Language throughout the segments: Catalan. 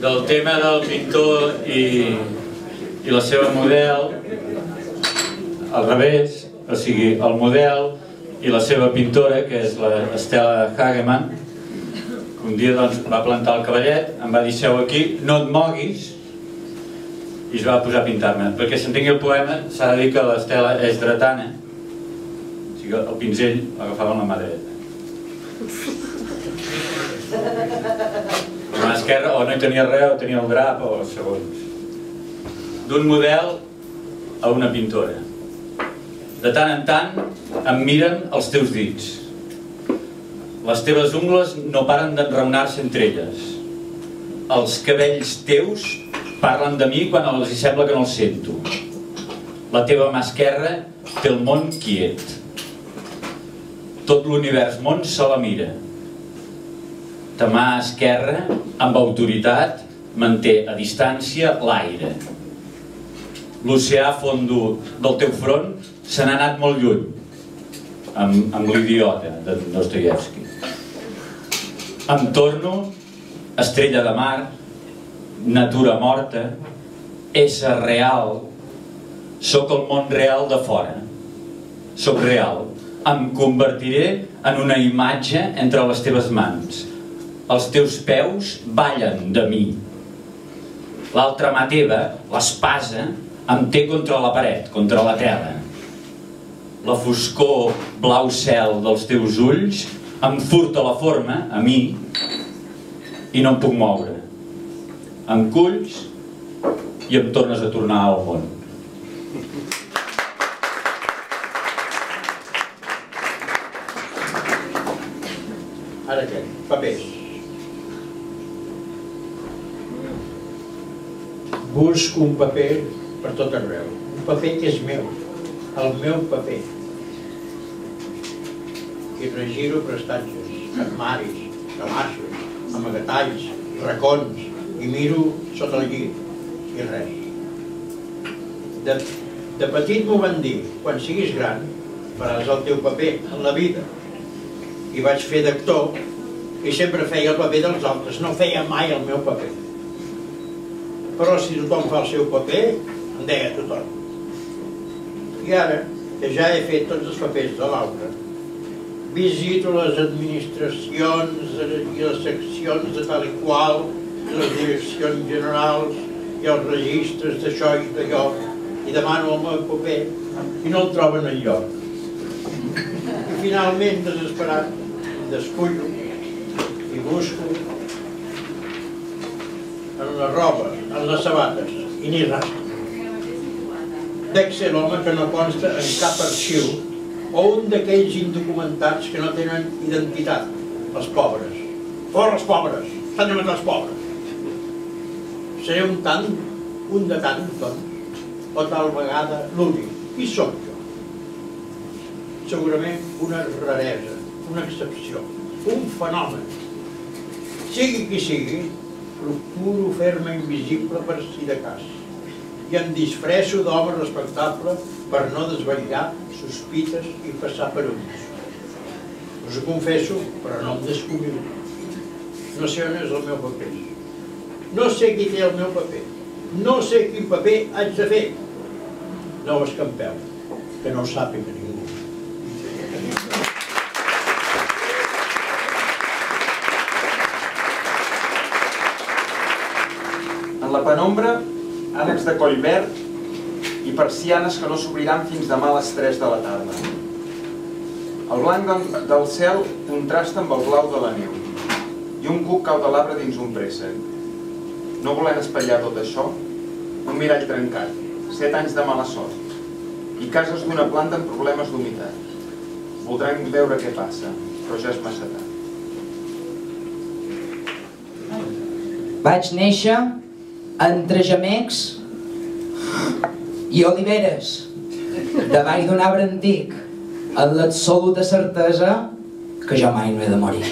del tema del pintor i la seva model, al revés, o sigui, el model i la seva pintora, que és l'Estela Hagemann, que un dia va plantar el cavallet, em va dir seu aquí, no et moguis, i es va posar a pintar-me. Perquè s'entengui el poema, s'ha de dir que l'Estela és dretana, o sigui, el pinzell l'agafava amb la mà dreta. La mà esquerra o no hi tenia res, o tenia el drap, o segons. D'un model a una pintora. De tant en tant em miren els teus dits. Les teves ungles no paren d'enraonar-se entre elles. Els cabells teus parlen de mi quan els sembla que no els sento. La teva mà esquerra té el món quiet. Tot l'univers món se la mira. Ta mà esquerra, amb autoritat, manté a distància l'aire. L'oceà fondo del teu front se n'ha anat molt lluny, amb l'idiota de Dostoievski. Em torno estrella de mar, natura morta, ésser real, sóc el món real de fora, sóc real, em convertiré en una imatge entre les teves mans, els teus peus ballen de mi. L'altra mà teva, l'espasa, em té contra la paret, contra la tela. La foscor blau cel dels teus ulls em furta la forma, a mi, i no em puc moure. Em culls i em tornes a tornar al món. Ara què? Papers. Busco un paper per tot arreu. Un paper que és meu. El meu paper. I regiro prestatges, armaris, calaixos, amagatalls, racons, i miro sota el llit, i res. De petit m'ho van dir, quan siguis gran, faràs el teu paper en la vida. I vaig fer d'actor, i sempre feia el paper dels altres, no feia mai el meu paper. Però si tothom fa el seu paper, em deia tothom. I ara, que ja he fet tots els papers de l'altre, visito les administracions i les seccions de tal i qual, les direccions generals i els registres d'això i d'allò, i demano el meu paper i no el troben enlloc. I finalment, desesperat, descullo i busco en la roba, en les sabates, i ni res. Dec ser l'home que no consta en cap arxiu o un d'aquells indocumentats que no tenen identitat, els pobres. Fora els pobres! S'han de matar els pobres! Seré un de tant, doncs, o tal vegada l'únic. Qui sóc jo? Segurament una raresa, una excepció, un fenomen. Sigui qui sigui, procuro fer-me invisible per si de cas i em disfresso d'home respectable per no desvetllar sospites i passar per ulls. Us ho confesso, però no em descobriré. No sé on és el meu paper. No sé qui té el meu paper. No sé quin paper haig de fer. No us escampeu, que no ho sàpiga ningú. En la penombra, ànecs de coll verd i persianes que no s'obriran fins demà a les 3 de la tarda. El blanc del cel contrasta amb el blau de la neu i un cuc cau de l'arbre dins un préssec. No volem espatllar tot això, un mirall trencat, 7 anys de mala sort i cases d'una planta amb problemes d'humitat. Voldrem veure què passa, però ja és massa tard. Vaig néixer entre gemecs i oliveres, davall d'un arbre antic, amb l'absoluta certesa que jo mai no he de morir.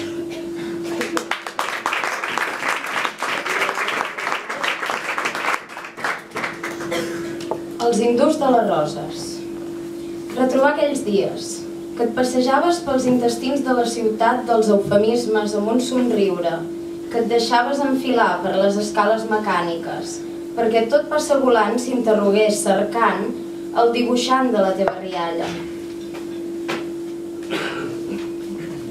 Els hindús de les roses. Retrobar aquells dies, que et passejaves pels intestins de la ciutat dels eufemismes amb un somriure, que et deixaves enfilar per les escales mecàniques, perquè tot passa volant s'interrogués cercant el dibuixant de la teva rialla.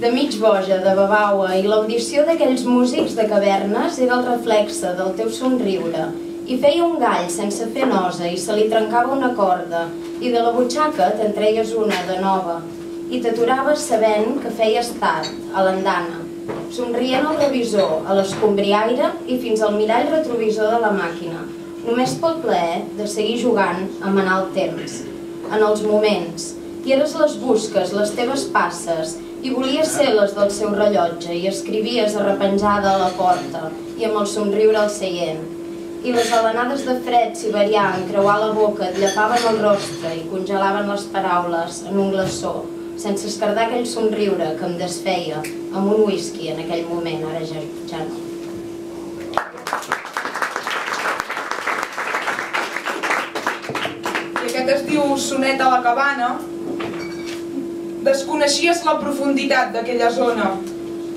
De mig boja, de babaua, i l'audició d'aquells músics de cavernes era el reflexe del teu somriure, i feia un gall sense fer nosa i se li trencava una corda, i de la butxaca te'n treies una de nova, i t'aturaves sabent que feies tard, a l'andana, somrient al revisor, a l'escombriaire i fins al mirall retrovisor de la màquina, només pel plaer de seguir jugant a manar el temps, en els moments, i eres les busques, les teves passes, i volies ser les del seu rellotge, i escrivies arrepenjada a la porta, i amb el somriure al seient. I les alenades de fred siberià en creuar la boca et llapaven el rostre i congelaven les paraules en un glaçó, sense escardar aquell somriure que em desfeia amb un whisky en aquell moment, ara ja no. I aquest es diu Sonet a la cabana. Desconeixies la profunditat d'aquella zona.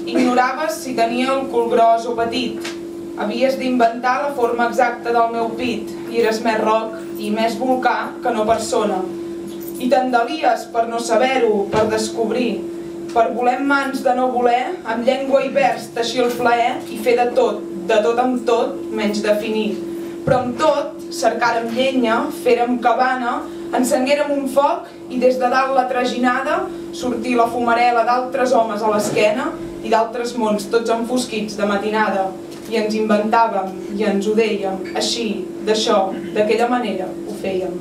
Ignoraves si tenia el cul gros o petit. Havies d'inventar la forma exacta del meu pit i eres més roc i més volcà que no persona. I t'endalies per no saber-ho, per descobrir, per voler en mans de no voler, amb llengua i vers teixir el plaer i fer de tot amb tot, menys definir. Però amb tot, cercàrem llenya, fèrem cabana, encenguérem un foc i des de dalt la traginada sortir la fumarela d'altres homes a l'esquena i d'altres mons tots enfosquits de matinada. I ens inventàvem i ens ho dèiem, així, d'això, d'aquella manera ho fèiem.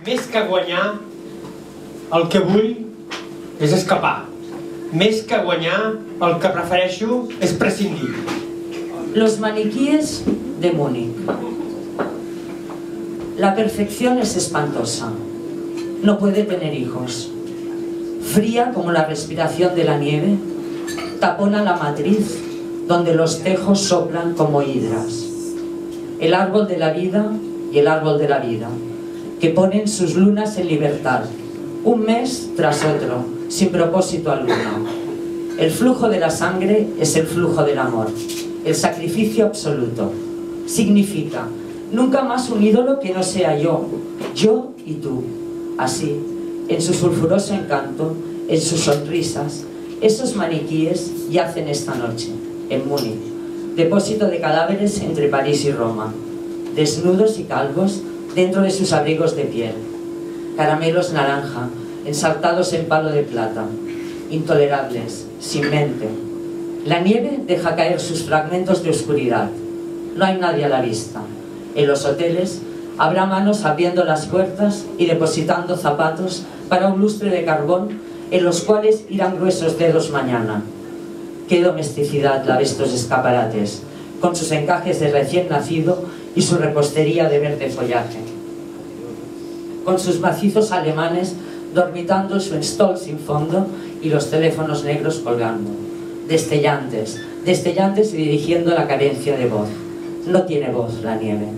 Més que guanyar, el que vull és escapar. Més que guanyar, el que prefereixo és prescindir. Los maniquíes de Múnich. La perfección es espantosa. No puede tener hijos. Fría como la respiración de la nieve, tapona la matriz donde los tejos soplan como hidras. El árbol de la vida y el árbol de la vida, que ponen sus lunas en libertad, un mes tras otro, sin propósito alguno. El flujo de la sangre es el flujo del amor, el sacrificio absoluto. Significa, nunca más un ídolo que no sea yo y tú. Así, en su sulfuroso encanto, en sus sonrisas, esos maniquíes yacen esta noche, en Múnich, depósito de cadáveres entre París y Roma, desnudos y calvos dentro de sus abrigos de piel, caramelos naranja, ensartados en palo de plata, intolerables, sin mente. La nieve deja caer sus fragmentos de oscuridad. No hay nadie a la vista. En los hoteles habrá manos abriendo las puertas y depositando zapatos para un lustre de carbón en los cuales irán gruesos dedos mañana. Qué domesticidad la de estos escaparates, con sus encajes de recién nacido y su repostería de verde follaje. Con sus macizos alemanes dormitando su stall sin fondo y los teléfonos negros colgando. Destellantes, destellantes y dirigiendo la carencia de voz. No tiene voz la nieve.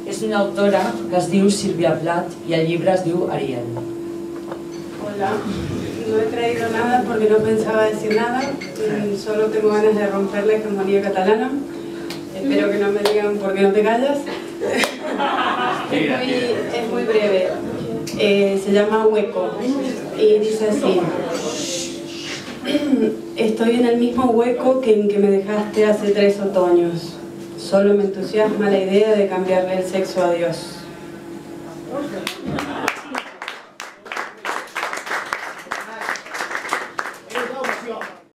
És una autora que es diu Sílvia Plath y el llibre es diu Ariel. Hola, no he traído nada porque no pensaba decir nada, solo tengo ganas de romper la hegemonía catalana. Espero que no me digan por qué no te callas. Es muy breve. Se llama Hueco y dice así: estoy en el mismo hueco que en que me dejaste hace 3 otoños. Solo me entusiasma la idea de cambiarle el sexo a Dios.